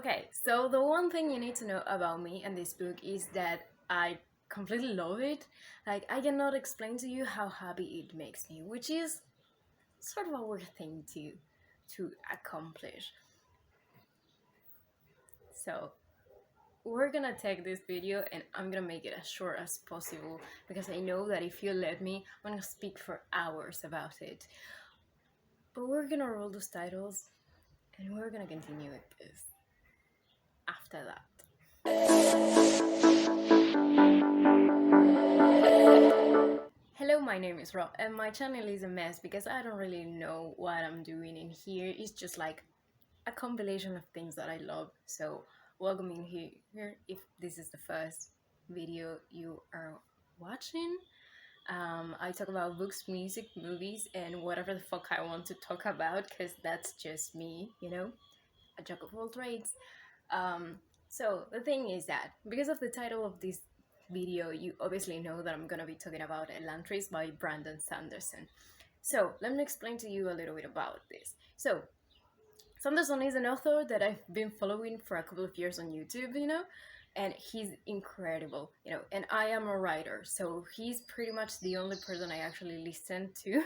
Okay, so the one thing you need to know about me and this book is that I completely love it. Like, I cannot explain to you how happy it makes me, which is sort of a weird thing to accomplish. So, we're gonna take this video and I'm gonna make it as short as possible because I know that if you let me, I'm gonna speak for hours about it. But we're gonna roll those titles and we're gonna continue with this after that. Hello, my name is Rob, and my channel is a mess because I don't really know what I'm doing in here. It's just like a compilation of things that I love. So, welcome in here if this is the first video you are watching. I talk about books, music, movies, and whatever the fuck I want to talk about because that's just me, a jack of all trades. So the thing is that because of the title of this video, you obviously know that I'm gonna be talking about Elantris by Brandon Sanderson. So let me explain to you a little bit about this. So Sanderson is an author that I've been following for a couple of years on YouTube, and he's incredible, and I am a writer, so he's pretty much the only person I actually listen to,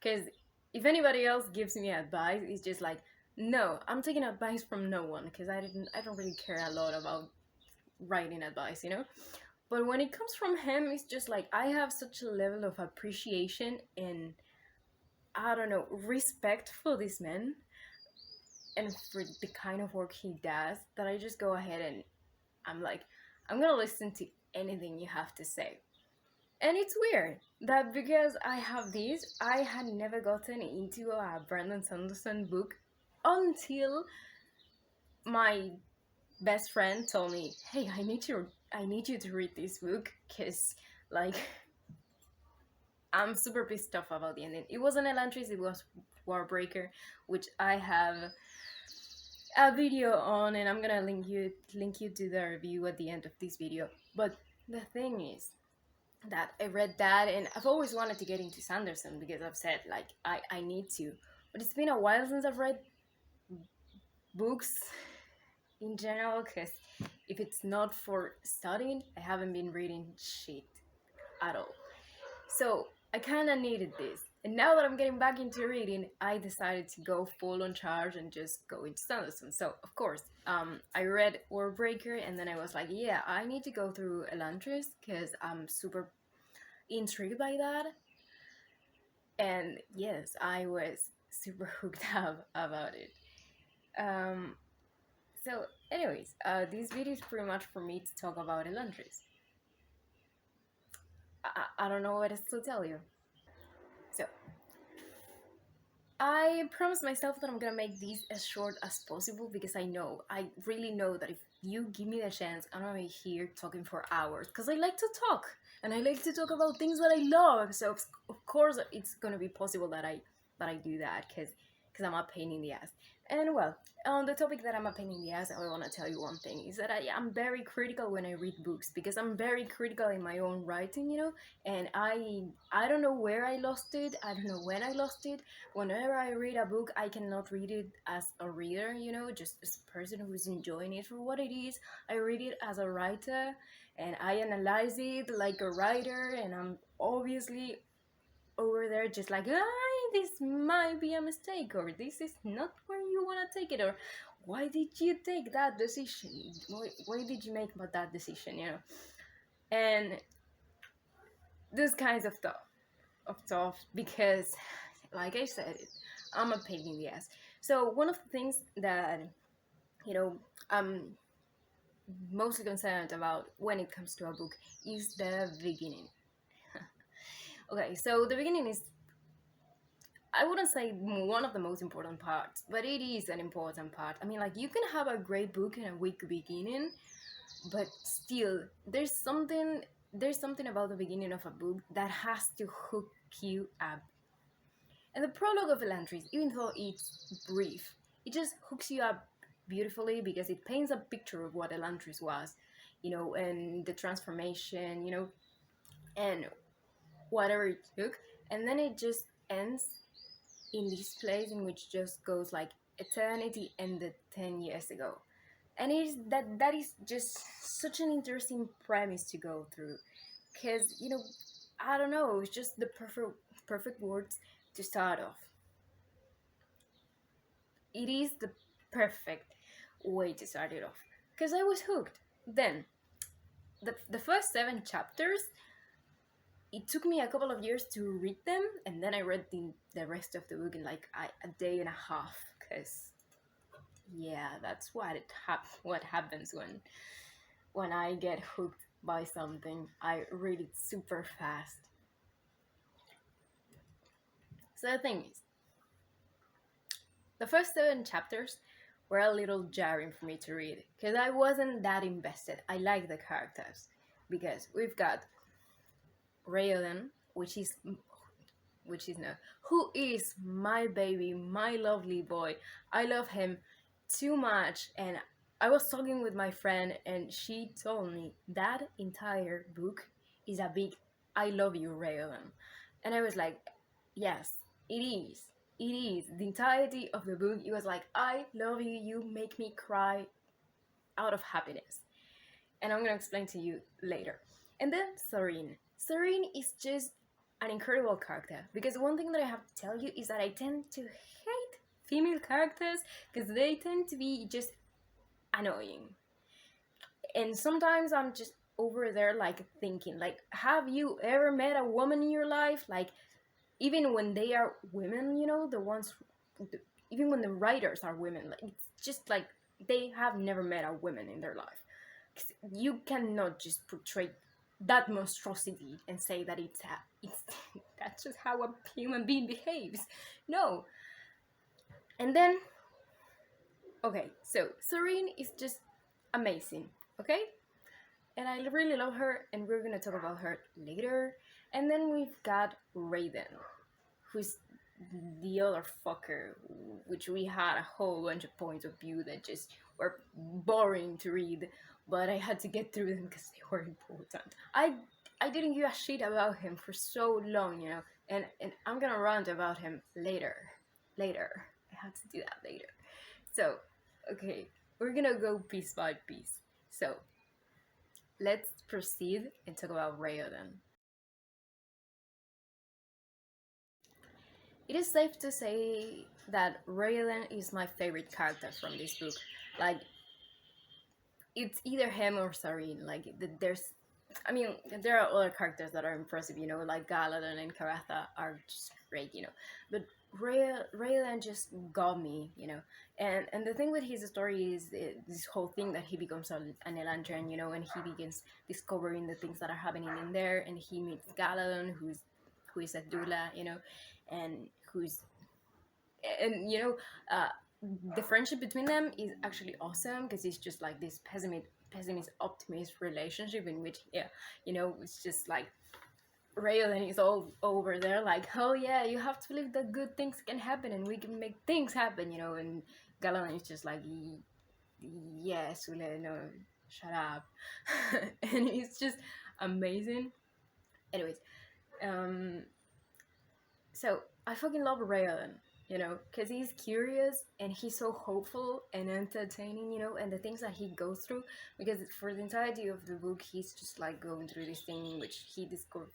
because if anybody else gives me advice, it's just like, no, I'm taking advice from no one, because I don't really care a lot about writing advice, but when it comes from him, it's just like I have such a level of appreciation and, I don't know, respect for this man and for the kind of work he does, that I just go ahead and I'm like, I'm gonna listen to anything you have to say. And it's weird that because I have this, I had never gotten into a Brandon Sanderson book until my best friend told me, "Hey, I need you to read this book because, like, I'm super pissed off about the ending." It wasn't Elantris, it was Warbreaker, which I have a video on, and I'm gonna link you to the review at the end of this video. But the thing is that I read that, and I've always wanted to get into Sanderson because I've said like I need to, but it's been a while since I've read books in general, because if it's not for studying, I haven't been reading shit at all. So I kind of needed this. And now that I'm getting back into reading, I decided to go full on charge and just go into Sanderson. So, of course, I read Warbreaker, and then I was like, yeah, I need to go through Elantris because I'm super intrigued by that. And yes, I was super hooked up about it. So, anyways, this video is pretty much for me to talk about Elantris. I don't know what else to tell you. So, I promised myself that I'm gonna make these as short as possible because I really know that if you give me the chance, I'm gonna be here talking for hours because I like to talk and I like to talk about things that I love. So of course it's gonna be possible that I do that because I'm a pain in the ass. And well, on the topic that I'm a pain in the ass, I want to tell you one thing is that I am very critical when I read books because I'm very critical in my own writing, and I don't know where I lost it. I don't know when I lost it. Whenever I read a book, I cannot read it as a reader, just as a person who's enjoying it for what it is. I read it as a writer and I analyze it like a writer, and I'm obviously over there just like, this might be a mistake, or this is not where you want to take it, or why did you take that decision? Why did you make that decision, And those kinds of stuff because, like I said, I'm a pain in the ass. So one of the things that, I'm mostly concerned about when it comes to a book is the beginning. Okay, so the beginning is, I wouldn't say one of the most important parts, but it is an important part. I mean, like, you can have a great book and a weak beginning, but still, there's something about the beginning of a book that has to hook you up. And the prologue of Elantris, even though it's brief, it just hooks you up beautifully because it paints a picture of what Elantris was, and the transformation, and whatever it took. And then it just ends in this place in which just goes like eternity ended 10 years ago. And that is just such an interesting premise to go through, because I don't know, it's just the perfect words to start off. It is the perfect way to start it off, because I was hooked. Then the first 7 chapters, it took me a couple of years to read them, and then I read the rest of the book in like a day and a half, because yeah, that's what happens when I get hooked by something. I read it super fast. So the thing is, the first 7 chapters were a little jarring for me to read because I wasn't that invested. I like the characters because we've got Raoden, which is no, who is my baby, my lovely boy. I love him too much, and I was talking with my friend, and she told me that entire book is a big "I love you, Rayolan," and I was like, "Yes, it is. It is." The entirety of the book, it was like, "I love you. You make me cry out of happiness," and I'm gonna explain to you later. And then Sarene. Sarene is just an incredible character because one thing that I have to tell you is that I tend to hate female characters because they tend to be just annoying. And sometimes I'm just over there like thinking, like, have you ever met a woman in your life? Like, even when they are women, the ones, even when the writers are women, like, it's just like they have never met a woman in their life. 'Cause you cannot just portray that monstrosity and say that it's that's just how a human being behaves. No. And then, okay, so Sarene is just amazing, okay? And I really love her, and we're gonna talk about her later. And then we've got Raiden, who's the other fucker, which we had a whole bunch of points of view that just were boring to read, but I had to get through them because they were important. I didn't give a shit about him for so long, and I'm gonna rant about him later. Later. I had to do that later. So, okay, we're gonna go piece by piece. So, let's proceed and talk about Rayoden. It is safe to say that Rayoden is my favorite character from this book. Like, it's either him or Sarene. Like, I mean, there are other characters that are impressive, like Galadon and Karatha are just great, but Rayoden just got me, and the thing with his story is this whole thing that he becomes an Elantran, and he begins discovering the things that are happening in there, and he meets Galadon, who is a doula, and who's and uh, the friendship between them is actually awesome because it's just like this pessimist optimist relationship in which it's just like Rayoden is all over there like, oh yeah, you have to believe that good things can happen and we can make things happen, and Galan is just like, yes, Sule, no, shut up. And it's just amazing. Anyways, um so I fucking love Rayoden, because he's curious and he's so hopeful and entertaining, and the things that he goes through. Because for the entirety of the book, he's just like going through this thing in which he discovers,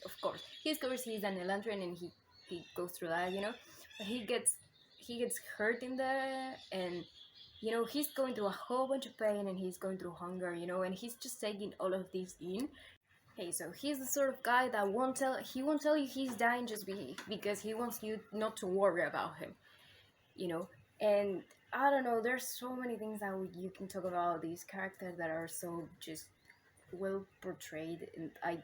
of course, he discovers he's an Elantran and he goes through that, But he gets hurt in there, and he's going through a whole bunch of pain and he's going through hunger, and he's just taking all of this in. Hey, so he's the sort of guy that won't tell you he's dying just because he wants you not to worry about him, And I don't know, there's so many things that you can talk about these characters that are so just well portrayed, and I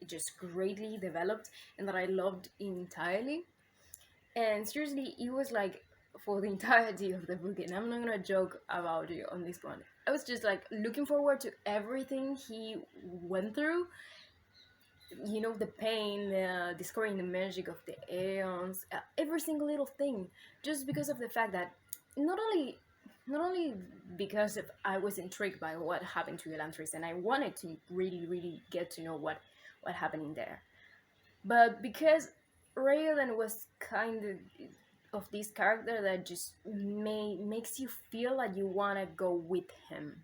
just greatly developed, and that I loved entirely. And seriously, it was like for the entirety of the book, and I'm not gonna joke about it on this one. I was just like looking forward to everything he went through. The pain, discovering the magic of the aeons, every single little thing, just because of the fact that not only because of I was intrigued by what happened to Elantris, and I wanted to really, really get to know what happened in there, but because Rayoden was kind of this character that just makes you feel like you want to go with him.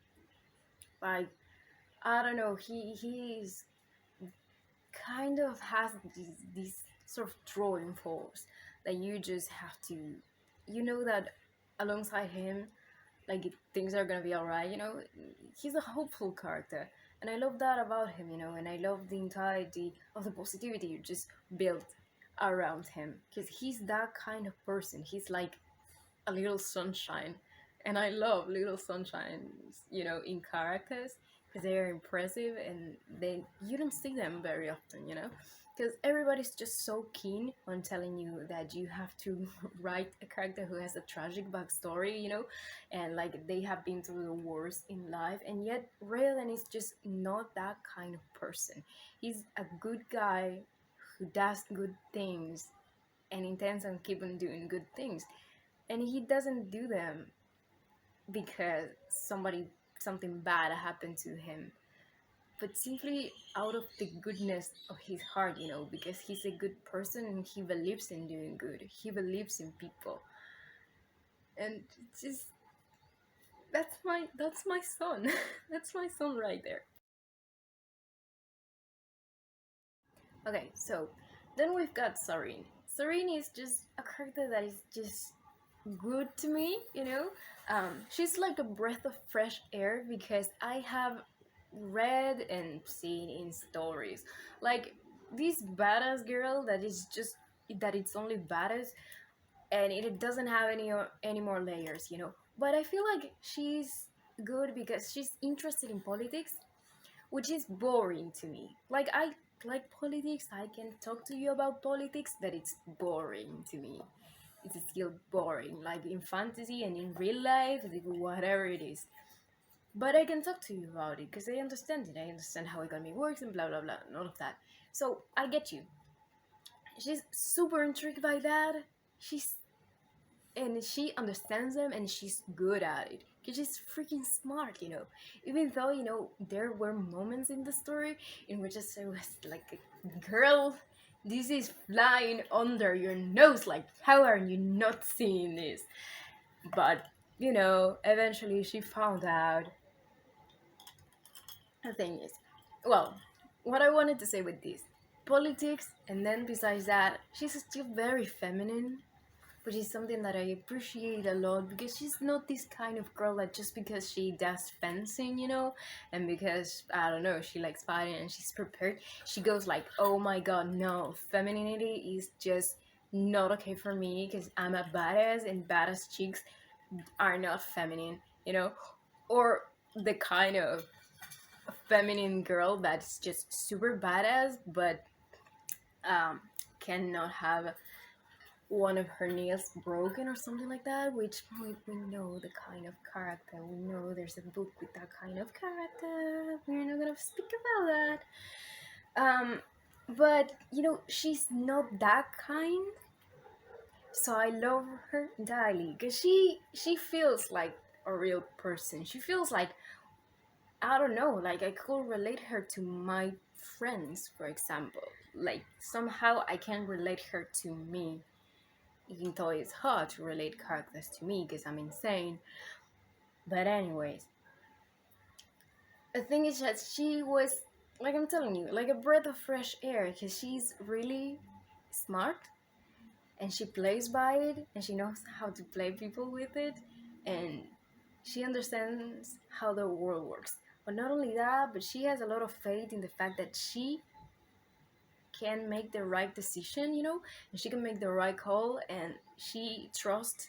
Like, I don't know, he's kind of has this sort of drawing force that you just have to, you know, that alongside him, like, things are gonna be all right, you know. He's a hopeful character, and I love that about him, you know. And I love the entirety of the positivity you just built around him, because he's that kind of person. He's like a little sunshine, and I love little sunshines, you know, in characters, because they are impressive, and they you don't see them very often, you know, because everybody's just so keen on telling you that you have to write a character who has a tragic backstory, you know, and like they have been through the worst in life. And yet Rayoden is just not that kind of person. He's a good guy who does good things and intends on keeping doing good things, and he doesn't do them because something bad happened to him, but simply out of the goodness of his heart, you know, because he's a good person and he believes in doing good. He believes in people. And just that's my son. That's my son right there. Okay, so then we've got Sarene. Sarene is just a character that is just good to me, you know. She's like a breath of fresh air because I have read and seen in stories like this badass girl that is just that it's only badass, and it doesn't have any more layers, you know. But I feel like she's good because she's interested in politics, which is boring to me. Like, I like politics, I can talk to you about politics, but it's boring to me. It's still boring, like in fantasy and in real life, like whatever it is. But I can talk to you about it because I understand it. I understand how economy works and blah blah blah, and all of that. So I get you. She's super intrigued by that. She's and she understands them, and she's good at it because she's freaking smart, you know. Even though, you know, there were moments in the story in which I was like, girl, this is flying under your nose, like, how are you not seeing this? But, you know, eventually she found out. The thing is, well, what I wanted to say with this, politics, and then besides that, she's still very feminine, which is something that I appreciate a lot, because she's not this kind of girl that just because she does fencing, you know, and because, I don't know, she likes fighting and she's prepared, she goes like, oh my god, no, femininity is just not okay for me because I'm a badass, and badass chicks are not feminine, you know. Or the kind of feminine girl that's just super badass but um, cannot have one of her nails broken or something like that, which we know the kind of character. We know there's a book with that kind of character. We're not gonna speak about that. But, you know, she's not that kind. So I love her entirely because she feels like a real person. She feels like, I don't know, like I could relate her to my friends, for example. Like somehow I can relate her to me, even though it's hard to relate characters to me because I'm insane. But anyways, the thing is that she was, like I'm telling you, like a breath of fresh air because she's really smart, and she plays by it, and she knows how to play people with it, and she understands how the world works. But not only that, but she has a lot of faith in the fact that she can make the right decision, you know, and she can make the right call, and she trusts,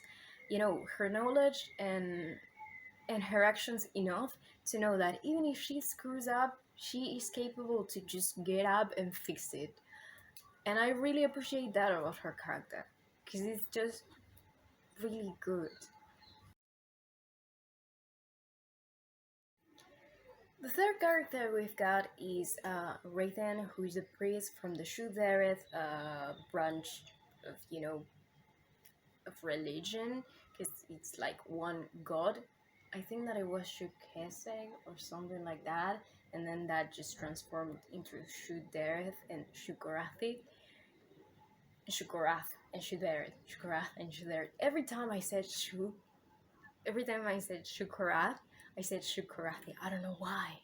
you know, her knowledge and her actions enough to know that even if she screws up, she is capable to just get up and fix it. And I really appreciate that about her character because it's just really good. The third character we've got is Rathan, who is a priest from the Shudareth branch of, you know, of religion, because it's like one god. I think that it was Shukeseg or something like that, and then that just transformed into Shudareth and Shukorathi. Shukorath. and Shuderath, Shukarath and Shuderath. Every time I said Shukarath, I said Shukarathi. I don't know why.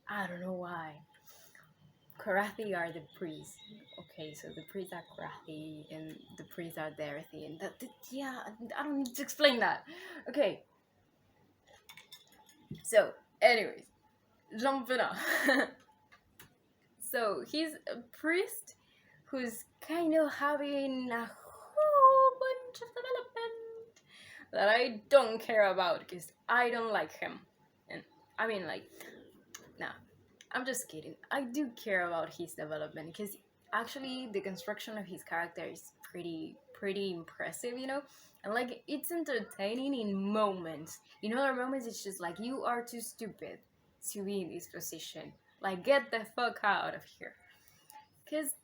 I don't know why. Karathi are the priests. Okay, so the priests are Karathi and the priests are Darathi, and yeah, I don't need to explain that. Okay, so anyways, jumping off. So he's a priest who's kind of having a whole bunch of development that I don't care about because I don't like him. And I mean, like, nah, I'm just kidding. I do care about his development because actually the construction of his character is pretty impressive, you know? And like it's entertaining in moments. In other moments it's just like you are too stupid to be in this position. Like get the fuck out of here. Cause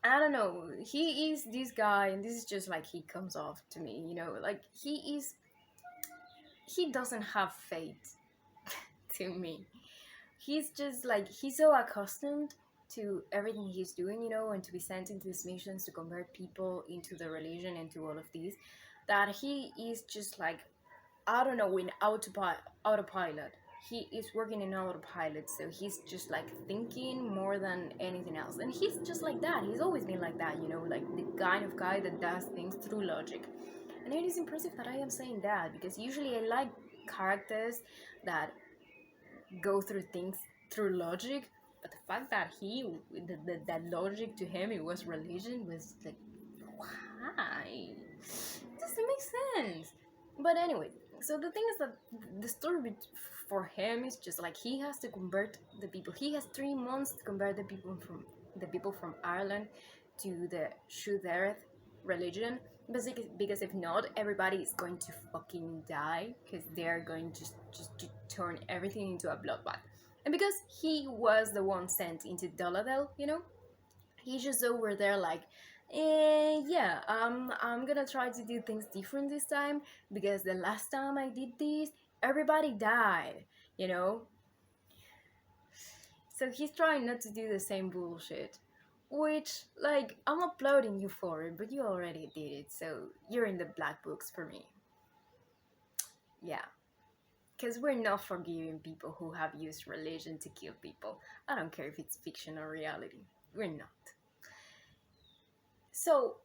I don't know, he is this guy and this is just like he comes off to me, you know, like he doesn't have faith to me. He's just like he's so accustomed to everything he's doing, you know, and to be sent into these missions to convert people into the religion and to all of these, that he is just like I don't know in autopilot. He is working in autopilot, so he's just like thinking more than anything else, and he's just like that. He's always been like that, you know, like the kind of guy that does things through logic. And it is impressive that I am saying that because usually I like characters that go through things through logic, but the fact that that logic to him it was religion was like why it doesn't make sense. But anyway, so the thing is that the story for him is just like he has to convert the people. He has 3 months to convert the people from Ireland to the Shuderath religion. Basically, because if not, everybody is going to fucking die because they're going just to turn everything into a bloodbath. And because he was the one sent into Doladel, you know, he's just over there like, yeah, I'm gonna try to do things different this time because the last time I did this, everybody died, you know? So he's trying not to do the same bullshit. Which, like, I'm applauding you for it, but you already did it, so you're in the black books for me. Yeah. Because we're not forgiving people who have used religion to kill people. I don't care if it's fiction or reality. We're not. So,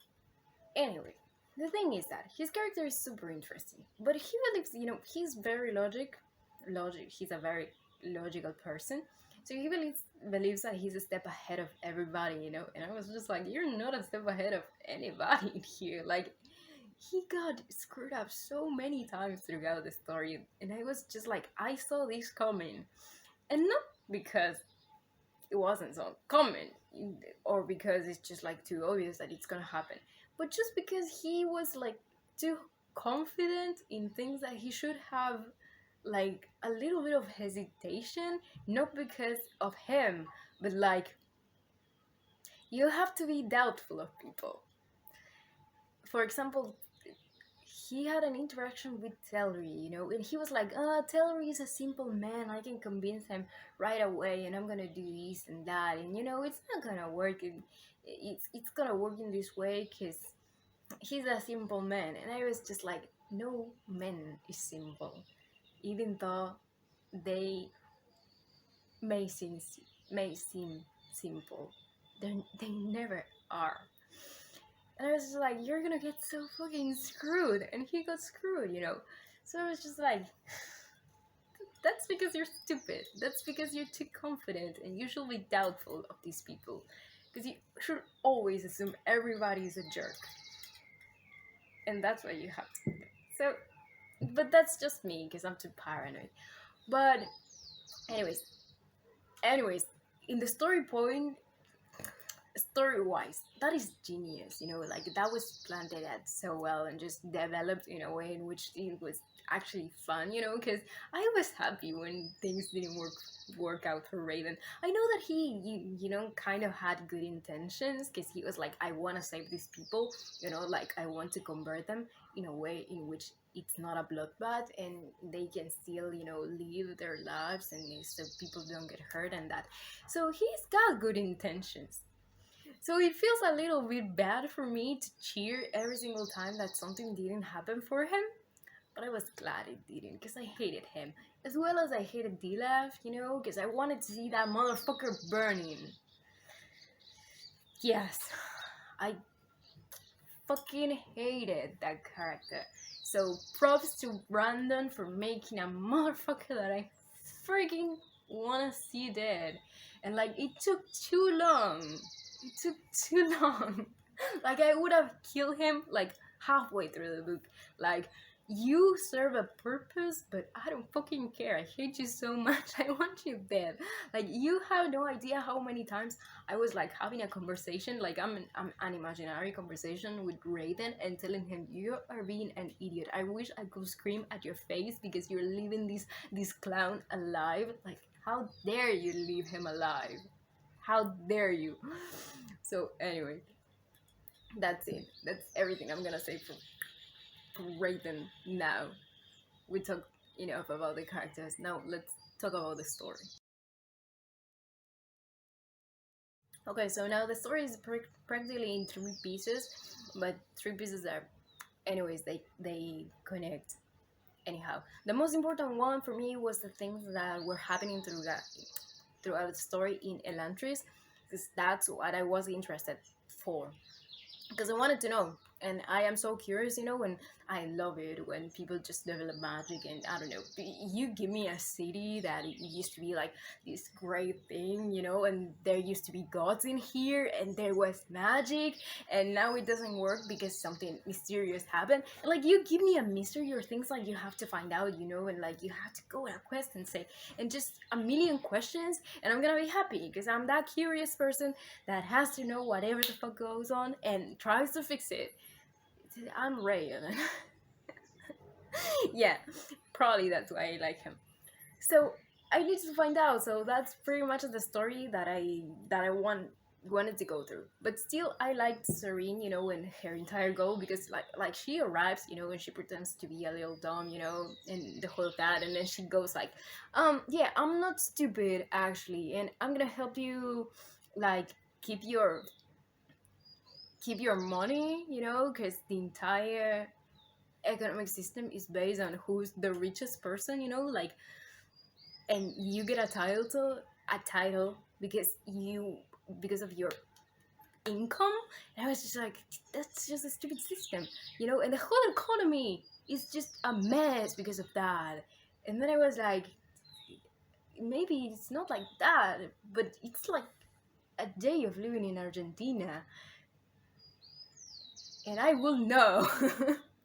anyway, the thing is that his character is super interesting, but he believes, you know, he's very logic. He's a very logical person. So he believes that he's a step ahead of everybody, you know. And I was just like, you're not a step ahead of anybody here. Like, he got screwed up so many times throughout the story, and I was just like, I saw this coming, and not because it wasn't so common or because it's just like too obvious that it's gonna happen, but just because he was like too confident in things that he should have like a little bit of hesitation, not because of him, but like you have to be doubtful of people. For example, he had an interaction with Telri, you know, and he was like, Telri is a simple man, I can convince him right away, and I'm gonna do this and that, and you know, it's not gonna work, it's gonna work in this way, because he's a simple man, and I was just like, no man is simple, even though they may seem simple, they never are. And I was just like, you're gonna get so fucking screwed. And he got screwed, you know. So I was just like, that's because you're stupid. That's because you're too confident and you should be doubtful of these people. Because you should always assume everybody is a jerk. And that's what you have to do. So, but that's just me because I'm too paranoid. But, anyways, in the story-wise, that is genius, you know, like that was planted at so well and just developed in a way in which it was actually fun, you know, because I was happy when things didn't work out for Raven. I know that he, you know, kind of had good intentions because he was like, I want to save these people, you know, like I want to convert them in a way in which it's not a bloodbath and they can still, you know, live their lives and so people don't get hurt and that. So he's got good intentions. So it feels a little bit bad for me to cheer every single time that something didn't happen for him. But I was glad it didn't, because I hated him. As well as I hated Dilaf, because I wanted to see that motherfucker burning. Yes, I fucking hated that character. So props to Brandon for making a motherfucker that I freaking wanna see dead. And like, it took too long. It took too long. Like, I would have killed him like halfway through the book. Like, you serve a purpose, but I don't fucking care. I hate you so much. I want you dead. Like, you have no idea how many times I was like having a conversation, like I'm an imaginary conversation with Raiden, and telling him, you are being an idiot. I wish I could scream at your face because you're leaving this clown alive. Like, how dare you leave him alive? How dare you? So anyway, that's it. That's everything I'm gonna say for Raiden now. We talked enough about the characters. Now let's talk about the story. Okay, so now the story is practically in three pieces, but three pieces are, anyways, they connect. Anyhow, the most important one for me was the things that were happening throughout the story in Elantris, because that's what I was interested for, because I wanted to know. And I am so curious, and I love it when people just develop magic. And I don't know, you give me a city that it used to be like this great thing, and there used to be gods in here, and there was magic, and now it doesn't work because something mysterious happened. And like, you give me a mystery or things like you have to find out, and like you have to go on a quest and say, and just a million questions, and I'm gonna be happy because I'm that curious person that has to know whatever the fuck goes on and tries to fix it. I'm Ray. Yeah, probably that's why I like him. So I need to find out. So that's pretty much the story that I wanted to go through. But still, I liked Sarene, and her entire goal, because like she arrives, and she pretends to be a little dumb, and the whole of that, and then she goes like, yeah, I'm not stupid actually, and I'm gonna help you, like, keep your money, because the entire economic system is based on who's the richest person, like, and you get a title because of your income. And I was just like, that's just a stupid system, and the whole economy is just a mess because of that. And then I was like, maybe it's not like that, but it's like a day of living in Argentina, and I will know.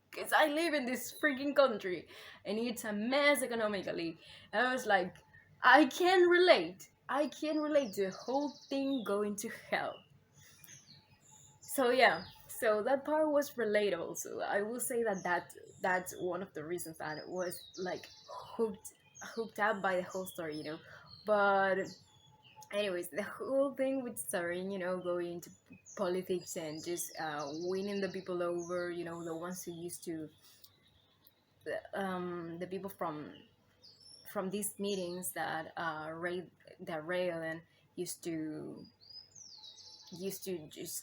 Because I live in this freaking country and it's a mess economically. And I was like, I can relate. I can relate to the whole thing going to hell. So yeah, so that part was relatable. So I will say that's one of the reasons that it was like hooked up by the whole story, But anyways, the whole thing with Sarene, going into politics and just winning the people over, the ones who used to, the people from these meetings that Rayoden used to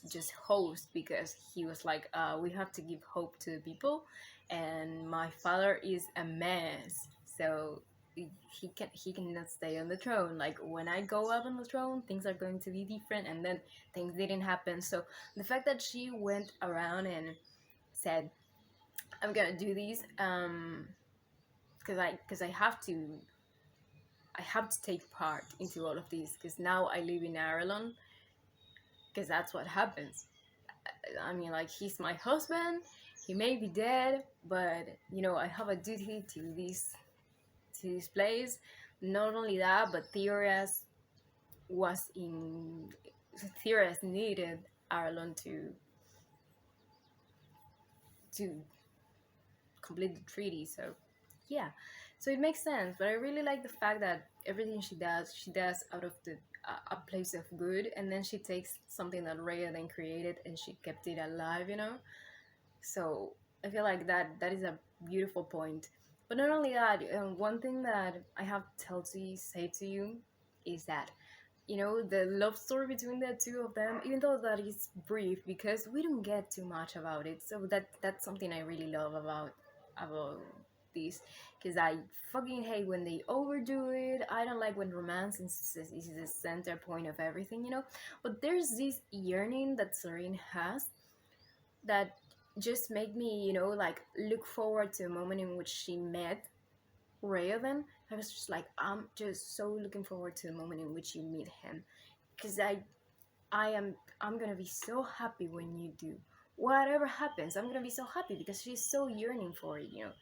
just host, because he was like, we have to give hope to the people, and my father is a mess, so he cannot stay on the throne. Like, when I go up on the throne, things are going to be different, and then things didn't happen. So the fact that she went around and said, I'm gonna do this, because I have to take part into all of this, because now I live in Ireland, because that's what happens. I mean, like, he's my husband, he may be dead, but I have a duty to this place. Not only that, but Theoras needed Ireland to complete the treaty. So yeah, so it makes sense. But I really like the fact that everything she does out of a place of good, and then she takes something that Rhea then created and she kept it alive, So I feel like that is a beautiful point. But not only that, one thing that I have to say to you is that you know, the love story between the two of them, even though that is brief because we don't get too much about it. So that's something I really love about this, because I fucking hate when they overdo it. I don't like when romance is the center point of everything, you know. But there's this yearning that Sarene has that just make me, you know, like look forward to a moment in which she met Raven. I was just like, I'm just so looking forward to the moment in which you meet him, because I'm gonna be so happy when you do. Whatever happens, I'm gonna be so happy because she's so yearning for it, you know.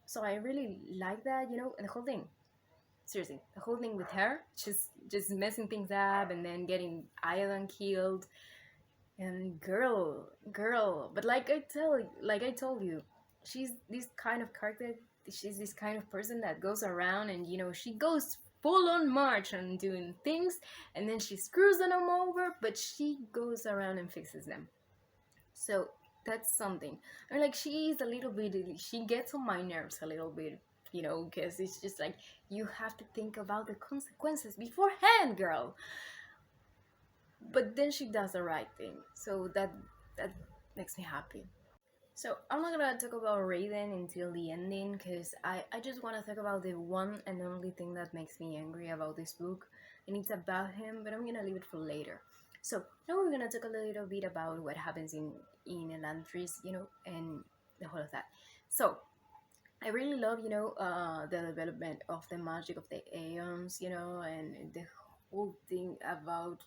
So I really like that, you know, and the whole thing. Seriously, the whole thing with her, just messing things up and then getting Iodine killed, and girl. But like I told you, she's this kind of character. She's this kind of person that goes around and, you know, she goes full on march and doing things, and then she screws them over, but she goes around and fixes them. So that's something. And like, she is a little bit, she gets on my nerves a little bit, you know, because it's just like, you have to think about the consequences beforehand, girl. But then she does the right thing, so that makes me happy. So I'm not gonna talk about Raiden until the ending, because I just want to talk about the one and only thing that makes me angry about this book, and it's about him, but I'm gonna leave it for later. So now we're gonna talk a little bit about what happens in Elantris, you know, and the whole of that. So I really love, you know, the development of the magic of the Aeons, you know, and the whole thing about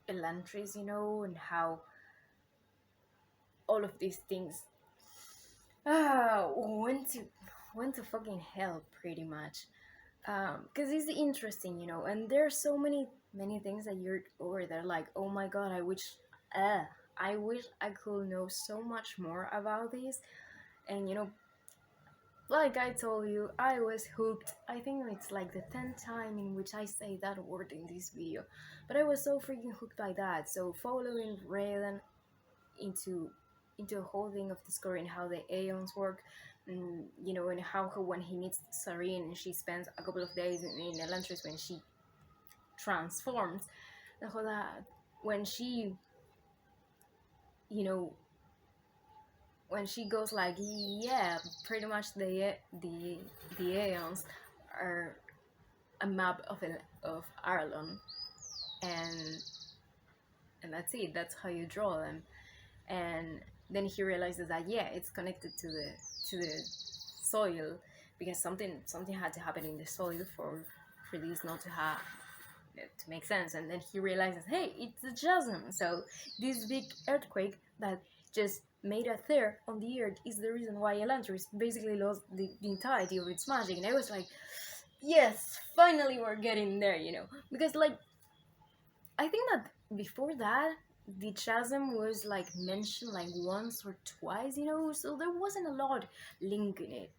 Elantris, you know, and how all of these things went to fucking hell pretty much. Because it's interesting, you know, and there's so many things that you're over there like, oh my god, I wish I could know so much more about this. And, you know, like I told you, I was hooked. I think it's like the 10th time in which I say that word in this video, but I was so freaking hooked by that. So following Raiden into a whole thing of discovering how the Aeons work, and, you know, and how when he meets Sarene and she spends a couple of days in Elantris when she transforms, the whole that when she, you know, when she goes like, yeah, pretty much the Aeons are a map of Arlon, and that's it. That's how you draw them. And then he realizes that, yeah, it's connected to the soil, because something had to happen in the soil for this not to have to make sense. And then he realizes, hey, it's a chasm. So this big earthquake that just made a tear on the earth is the reason why Elantris basically lost the entirety of its magic. And I was like, yes, finally we're getting there, you know, because like, I think that before that, the chasm was like mentioned like once or twice, you know, so there wasn't a lot linking it.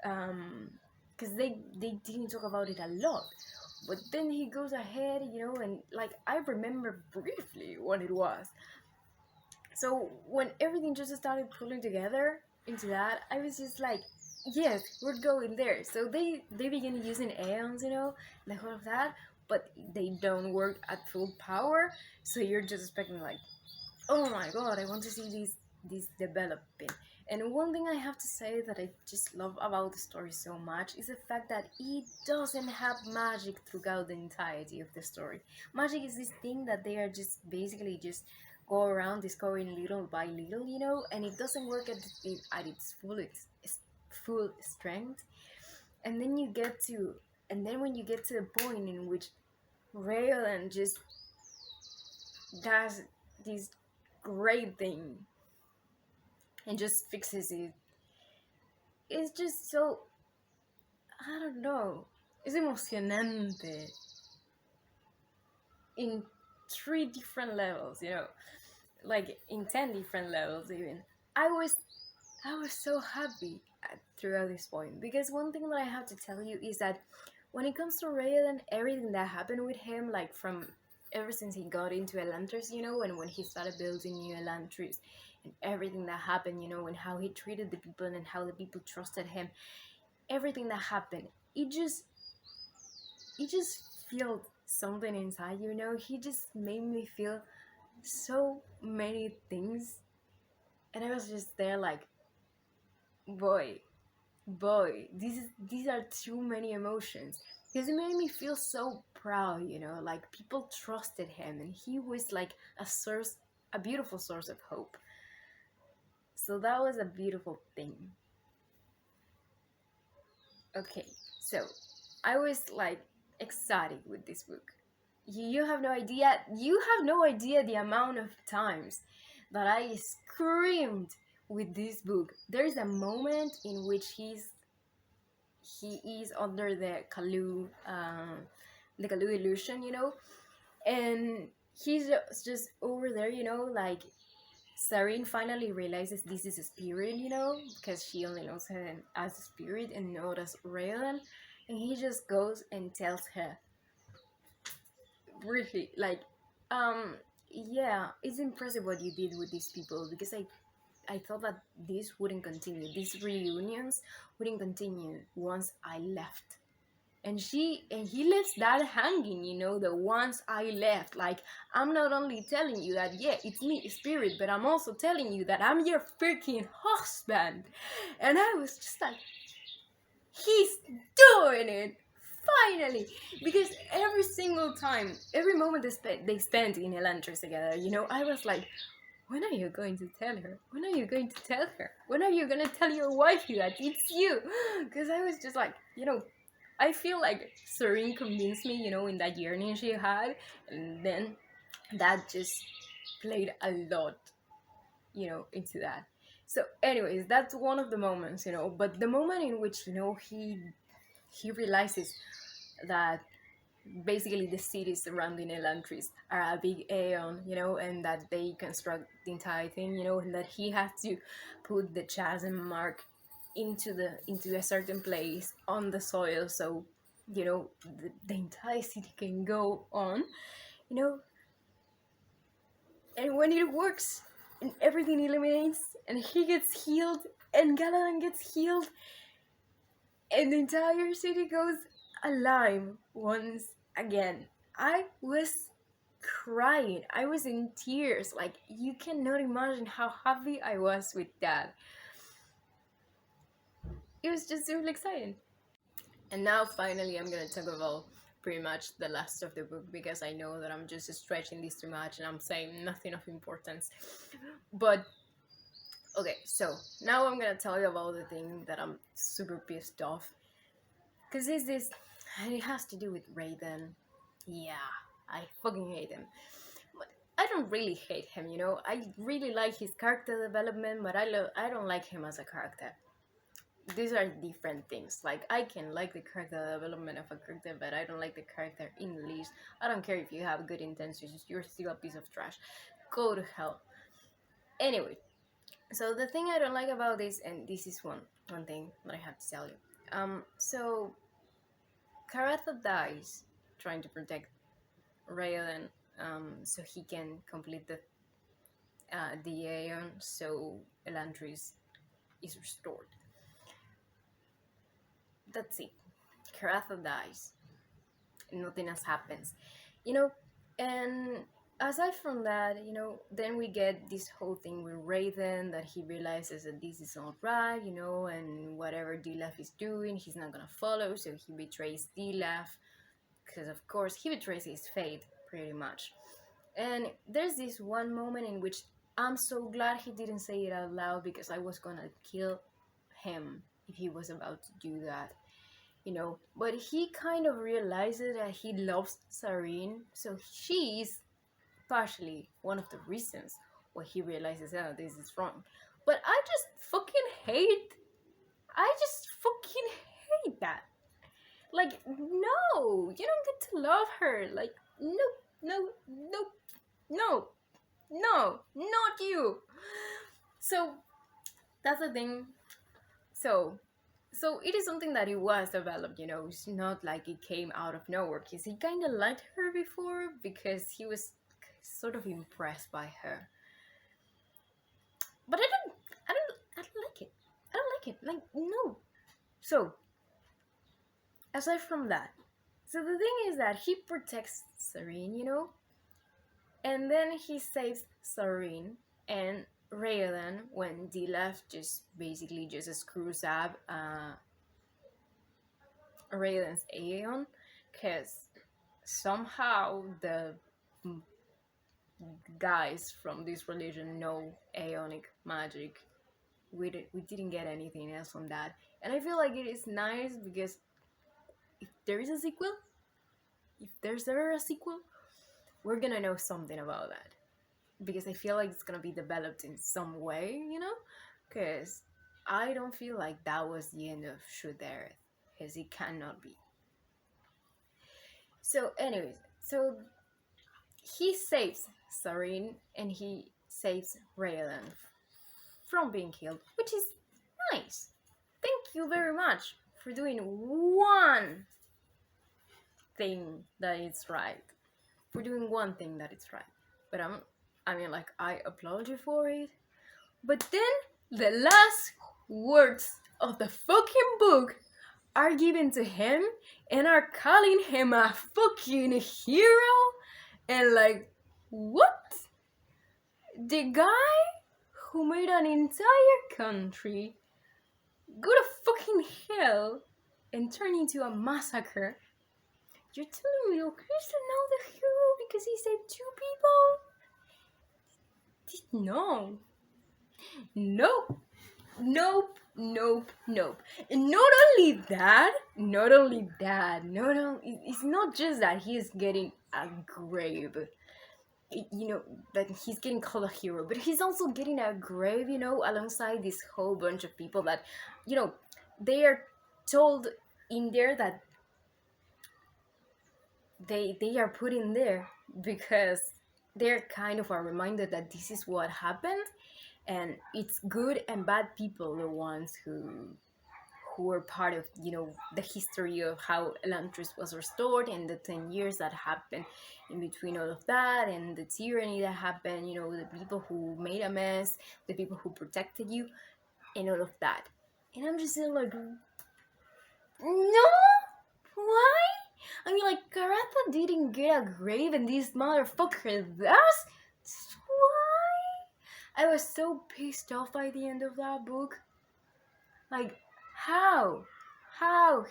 Because they didn't talk about it a lot. But then he goes ahead, you know, and like, I remember briefly what it was. So when everything just started pulling together into that, I was just like, yes, we're going there. So they begin using aeons, you know, the whole of that, but they don't work at full power. So you're just expecting like, oh my god, I want to see this developing. And one thing I have to say that I just love about the story so much is the fact that it doesn't have magic throughout the entirety of the story. Magic is this thing that they are just basically just go around discovering little by little, you know, and it doesn't work at its full strength. And then you get to, and then when you get to the point in which Raylan just does this great thing and just fixes it, it's just so, I don't know, it's emocionante in 3 different levels, you know, like in 10 different levels even. I was so happy throughout this point, because one thing that I have to tell you is that when it comes to Raiden, everything that happened with him, like from ever since he got into Elantris, you know, and when he started building new Elantris, and everything that happened, you know, and how he treated the people and how the people trusted him, everything that happened, it just felt something inside, he just made me feel so many things. And I was just there like, boy, these are too many emotions. Because it made me feel so proud, like people trusted him and he was like a beautiful source of hope. So that was a beautiful thing. Okay, so I was like ecstatic with this book. You have no idea. You have no idea the amount of times that I screamed with this book. There's a moment in which he is under the Kalu illusion, and he's just over there, like Sarene finally realizes this is a spirit, because she only knows him as a spirit and not as RAODEN, and he just goes and tells her, really, like, yeah, it's impressive what you did with these people, because I thought that this wouldn't continue. These reunions wouldn't continue once I left. And he leaves that hanging, the once I left. Like, I'm not only telling you that, yeah, it's me, spirit, but I'm also telling you that I'm your freaking husband. And I was just like, he's doing it! Finally! Because every single time, every moment they spent in Elantris together, I was like, when are you going to tell her? When are you going to tell her? When are you going to tell your wife that it's you? Because I was just like, I feel like Sarene convinced me, in that yearning she had, and then that just played a lot, into that. So, anyways, that's one of the moments, but the moment in which, he realizes that basically the cities surrounding Elantris are a big aeon, and that they construct the entire thing, and that he has to put the chasm mark into a certain place on the soil, so the entire city can go on, you know and when it works and everything eliminates and he gets healed and Galadan gets healed and the entire city goes alive once again, I was crying. I was in tears. Like, you cannot imagine how happy I was with that. It was just really exciting. And now finally I'm gonna talk about pretty much the last of the book, because I know that I'm just stretching this too much and I'm saying nothing of importance. But okay, so now I'm gonna tell you about the thing that I'm super pissed off. Because it has to do with RAODEN. Yeah, I fucking hate him. But I don't really hate him, I really like his character development, but I don't like him as a character. These are different things. Like, I can like the character development of a character, but I don't like the character in the least. I don't care if you have good intentions, you're still a piece of trash. Go to hell. Anyway, so the thing I don't like about this, and this is one thing that I have to tell you. So Karatha dies trying to protect RAODEN, so he can complete the Aeon, so Elantris is restored. That's it. Karatha dies. Nothing else happens. And aside from that, then we get this whole thing with RAODEN, that he realizes that this is not right, and whatever Dilaf is doing, he's not gonna follow, so he betrays Dilaf, because of course he betrays his fate, pretty much. And there's this one moment in which I'm so glad he didn't say it out loud, because I was gonna kill him if he was about to do that. But he kind of realizes that he loves Sarene, so she is partially one of the reasons why he realizes, oh, this is wrong. But I just fucking hate that. Like, no, you don't get to love her. Like, no, not you. So that's the thing. So it is something that it was developed, it's not like it came out of nowhere, because he kind of liked her before, because he was sort of impressed by her. But I don't like it. Like, no. So, aside from that, So the thing is that he protects Sarene, and then he saves Sarene, and Raoden, when they left, just basically just screws up Raoden's Aeon, because somehow the guys from this religion know Aeonic magic. We didn't get anything else from that, and I feel like it is nice because if there is a sequel, if there's ever a sequel, we're gonna know something about that, because I feel like it's gonna be developed in some way, because I don't feel like that was the end of Shoot Earth, because it cannot be. So anyways, so he saves Sarene and he saves Raoden from being killed, which is nice. Thank you very much for doing one thing that is right. For doing one thing that is right. But I applaud you for it. But then the last words of the fucking book are given to him and are calling him a fucking hero. And like, what? The guy who made an entire country go to fucking hell and turn into a massacre. You're telling me he's now the hero because he saved 2 people? No. Nope. Nope. And not only that, it's not just that he is getting a grave, that he's getting called a hero, but he's also getting a grave, alongside this whole bunch of people that, they are told in there that they are put in there because they're kind of are reminded that this is what happened, and it's good and bad people the ones who were part of the history of how Elantris was restored, and the 10 years that happened in between all of that, and the tyranny that happened, the people who made a mess, the people who protected you, and all of that. And I'm just like, no, why? Karatha didn't get a grave and this motherfucker does? Why? I was so pissed off by the end of that book. Like, how?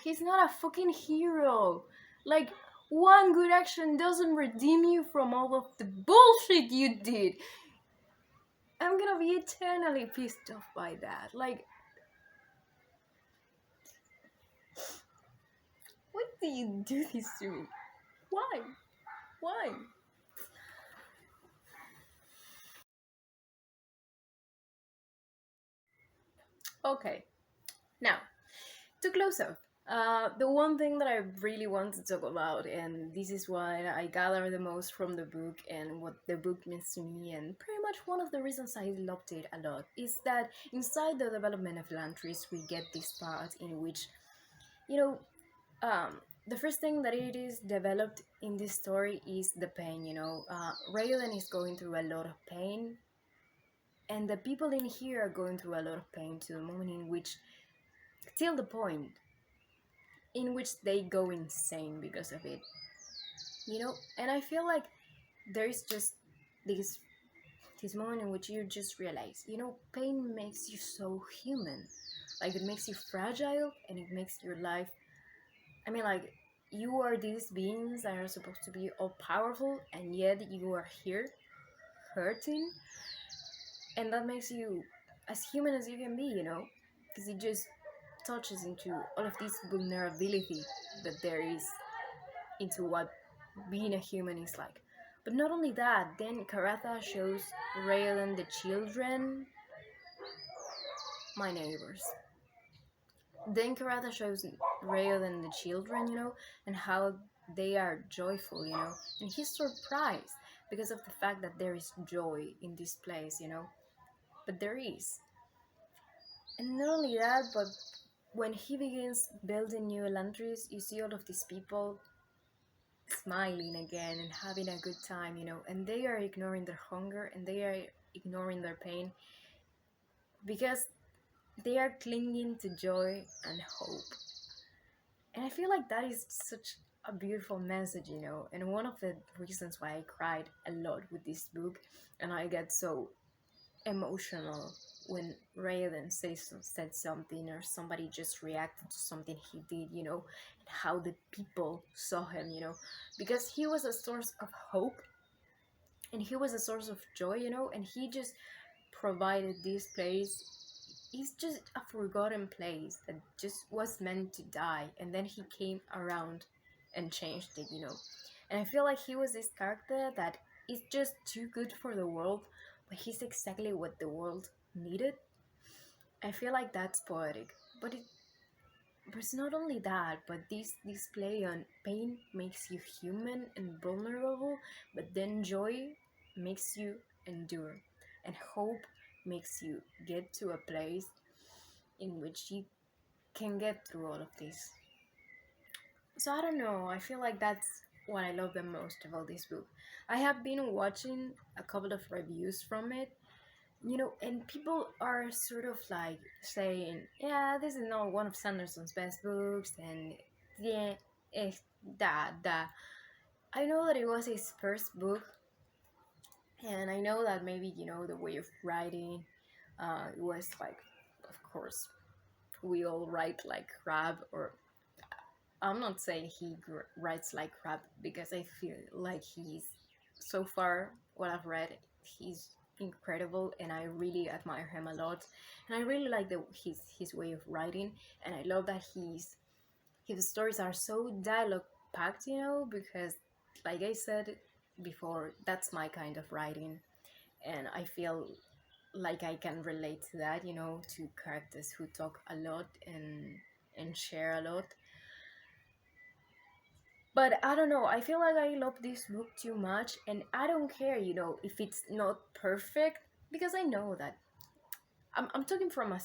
He's not a fucking hero. Like, one good action doesn't redeem you from all of the bullshit you did. I'm gonna be eternally pissed off by that. Like, why do you do this to me? Why? Okay, now, to close up, the one thing that I really want to talk about, and this is what I gather the most from the book and what the book means to me, and pretty much one of the reasons I loved it a lot, is that inside the development of Elantris, we get this part in which, the first thing that it is developed in this story is the pain, Raoden is going through a lot of pain, and the people in here are going through a lot of pain to the moment in which, till the point in which they go insane because of it, and I feel like there's just this moment in which you just realize, pain makes you so human. Like, it makes you fragile, and it makes your life, you are these beings that are supposed to be all powerful, and yet you are here hurting, and that makes you as human as you can be, because it just touches into all of this vulnerability that there is into what being a human is like. But not only that, then Karatha shows Raoden the children, my neighbors. Then Karatha shows Raoden the children, and how they are joyful, and he's surprised because of the fact that there is joy in this place, but there is. And not only that, but when he begins building new Elantris, you see all of these people smiling again and having a good time, and they are ignoring their hunger and they are ignoring their pain because they are clinging to joy and hope. And I feel like that is such a beautiful message, and one of the reasons why I cried a lot with this book, and I get so emotional when Raiden said something, or somebody just reacted to something he did, and how the people saw him, because he was a source of hope, and he was a source of joy, and he just provided this place. It's just a forgotten place that just was meant to die, and then he came around and changed it, and I feel like he was this character that is just too good for the world, but he's exactly what the world needed. I feel like that's poetic, but it's not only that, but this play on pain makes you human and vulnerable, but then joy makes you endure, and hope makes you get to a place in which you can get through all of this. So I don't know, I feel like that's what I love the most about this book. I have been watching a couple of reviews from it, and people are sort of like saying, yeah, this is not one of Sanderson's best books, and yeah, eh, that. I know that it was his first book, and I know that maybe, the way of writing, it was like, of course, we all write like crap, or I'm not saying he writes like crap, because I feel like he's, so far, what I've read, he's incredible, and I really admire him a lot, and I really like his way of writing, and I love that his stories are so dialogue packed, because, like I said before, that's my kind of writing, and I feel like I can relate to that, to characters who talk a lot and share a lot. But I don't know, I feel like I love this book too much, and I don't care, if it's not perfect, because I know that I'm talking from a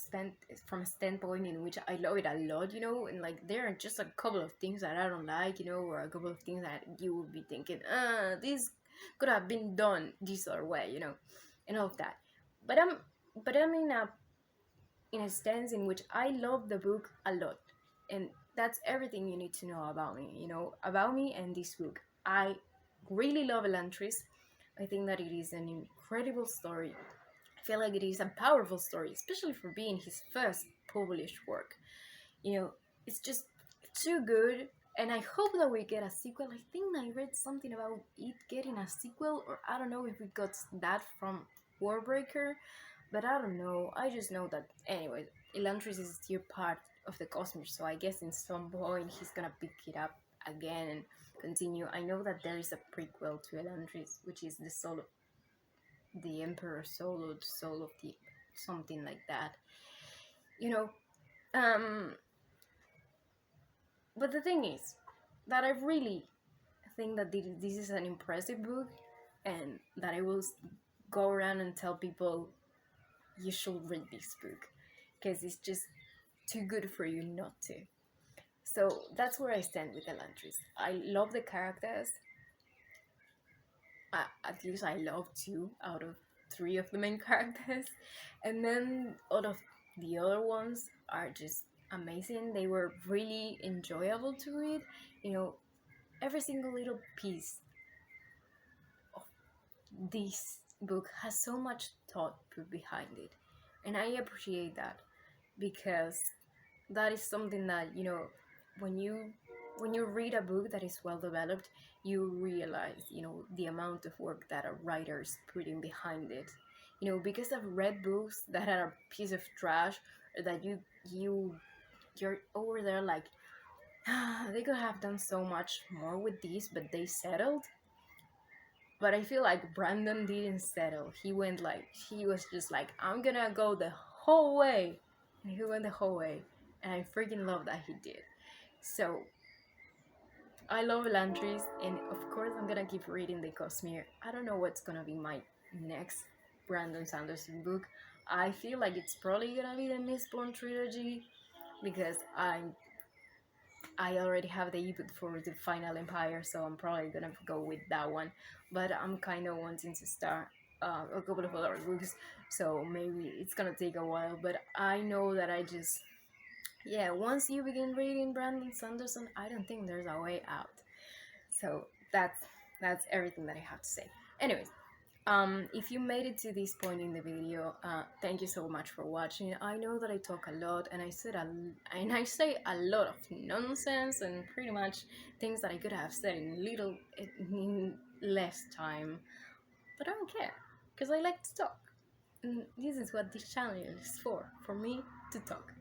standpoint in which I love it a lot, and like there are just a couple of things that I don't like, or a couple of things that you would be thinking, this could have been done this other way, and all of that. But I'm in a stance in which I love the book a lot, and that's everything you need to know about me. About me and this book. I really love Elantris. I think that it is an incredible story. I feel like it is a powerful story, especially for being his first published work. It's just too good, and I hope that we get a sequel. I think I read something about it getting a sequel, or I don't know if we got that from Warbreaker, but I don't know. I just know that, anyway, Elantris is still part of the Cosmere, so I guess in some point he's gonna pick it up again and continue. I know that there is a prequel to Elantris, which is the soul of the Emperor's soul, or the soul of the something like that. You know, um, but the thing is that I really think that this is an impressive book, and that I will go around and tell people you should read this book, because it's just too good for you not to. So that's where I stand with Elantris. I love the characters. At least I love 2 out of 3 of the main characters, and then all of the other ones are just amazing. They were really enjoyable to read. Every single little piece of this book has so much thought put behind it, and I appreciate that, because that is something that, when you read a book that is well developed, you realize, the amount of work that a writer is putting behind it. Because I've read books that are a piece of trash, or that you're over there like, they could have done so much more with this, but they settled. But I feel like Brandon didn't settle. He was just like, I'm gonna go the whole way. And he went the whole way. And I freaking love that he did. So, I love Elantris, and of course I'm gonna keep reading the Cosmere. I don't know what's gonna be my next Brandon Sanderson book. I feel like it's probably gonna be the Mistborn trilogy, because I already have the ebook for the Final Empire, so I'm probably gonna go with that one. But I'm kind of wanting to start a couple of other books, so maybe it's gonna take a while. But I know that once you begin reading Brandon Sanderson, I don't think there's a way out. So that's everything that I have to say. Anyways, if you made it to this point in the video, thank you so much for watching. I know that I talk a lot and I say a lot of nonsense and pretty much things that I could have said in less time, but I don't care because I like to talk. And this is what this channel is for me to talk.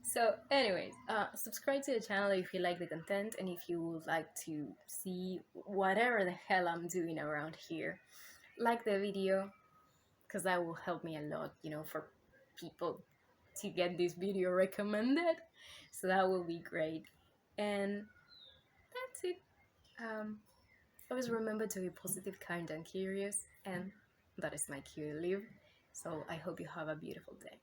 So anyways, subscribe to the channel if you like the content and if you would like to see whatever the hell I'm doing around here. Like the video because that will help me a lot, for people to get this video recommended. So that will be great. And that's it. Always remember to be positive, kind, and curious. And that is my cue to leave. So I hope you have a beautiful day.